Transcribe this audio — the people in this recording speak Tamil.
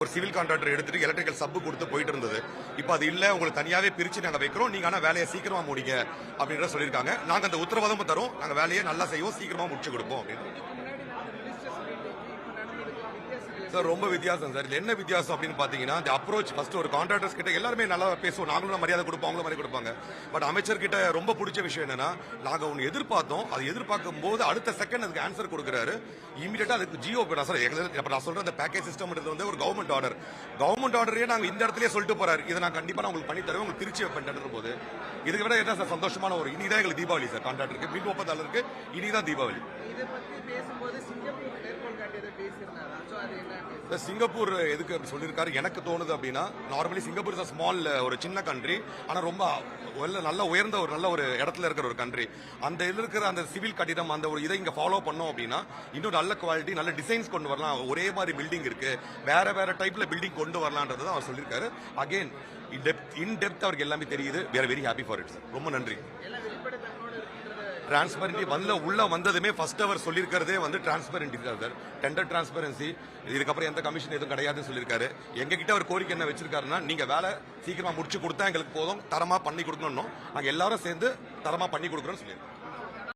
ஒரு சிவில் கான்ட்ராக்டர் எடுத்துட்டு எலக்ட்ரிக்கல் சப்பு கொடுத்து போயிட்டு இருந்தது. இப்போ அது இல்ல, உங்களுக்கு தனியாவே பிரிச்சு நாங்க வைக்கிறோம், நீங்க ஆனா வேலையை சீக்கிரமா முடிங்க அப்படின்ற சொல்லியிருக்காங்க. நாங்க அந்த உத்தரவாதமும் தரோம், நாங்க வேலையை நல்லா செய்வோம், சீக்கிரமா முடிச்சு கொடுப்போம் அப்படின்னு. சார் ரொம்ப வித்தியாசம் சார். என்ன வித்தியாசம் அப்படின்னு பாத்தீங்கன்னா, இந்த அப்ரோச் ஃபர்ஸ்ட் ஒரு கான்ட்ராக்டர்ஸ் கிட்ட எல்லாருமே நல்லா பேசுவோம், நாங்களும் மரியாதை கொடுப்போம், அவங்களும் மரியாதை கொடுப்பாங்க. பட் அமைச்சர் கிட்ட ரொம்ப பிடிச்ச விஷயம் என்னன்னா, நாங்க ஒன்னு எதிர்பார்த்தோம், அது எதிர்பார்க்கும் போது அடுத்த செகண்ட் அதுக்கு ஆன்சர் கொடுக்குறாரு. இமீடியட்டா அதுக்கு ஜியோ சார் நான் சொல்றேன், அந்த பேக்கேஜ் சிஸ்டம் வந்து ஒரு கவர்மெண்ட் ஆர்டரே நாங்க இந்த இடத்துலயே சொல்லிட்டு போறாரு, இதை நான் கண்டிப்பா நான் உங்களுக்கு பண்ணி தருவேன், உங்களுக்கு திருச்சி வைப்பேன் போது இதுக்கு விட என்ன சார் சந்தோஷமான ஒரு இனிதான் எங்களுக்கு தீபாவளி சார். கான்ட்ராக்டருக்கு மின் ஒப்பந்தாளருக்கு இனிதான் தீபாவளி. சிங்கப்பூர் எதுக்கு சொல்லியிருக்காரு எனக்கு தோணுது அப்படின்னா, நார்மலி சிங்கப்பூர் இஸ் ஸ்மால், ஒரு சின்ன கண்ட்ரி, ஆனா ரொம்ப நல்ல உயர்ந்த ஒரு நல்ல ஒரு இடத்துல இருக்கிற ஒரு கண்ட்ரி. அந்த இதுல இருக்கிற அந்த சிவில் கட்டிடம் அந்த ஒரு இதை இங்க ஃபாலோ பண்ணோம் அப்படின்னா இன்னும் நல்ல குவாலிட்டி நல்ல டிசைன்ஸ் கொண்டு வரலாம். ஒரே மாதிரி பில்டிங் இருக்கு, வேற வேற டைப்ல பில்டிங் கொண்டு வரலான்றது தான் அவர் சொல்லியிருக்காரு. அகைன் இன் டெப்த் அவருக்கு எல்லாமே தெரியுது. we are very happy for it sir. ரொம்ப நன்றி. டிரான்ஸ்பரன்சி உள்ள வந்ததுமே ஃபர்ஸ்ட் அவர் சொல்லியிருக்கிறதே வந்து டிரான்ஸ்பரன்சி சார். டெண்டர் டிரான்ஸ்பரன்சி, இதுக்கப்புறம் எந்த கமிஷன் எதுவும் கிடையாதுன்னு சொல்லியிருக்காரு. எங்க கிட்ட அவர் கோரிக்கை என்ன வச்சிருக்காருன்னா, நீங்க வேலை சீக்கிரமா முடிச்சு கொடுத்தா எங்களுக்கு போதும், தரமா பண்ணி கொடுக்கணும், நாங்க எல்லாரும் சேர்ந்து தரமா பண்ணி கொடுக்குறோம்னு சொல்லியிருக்கோம்.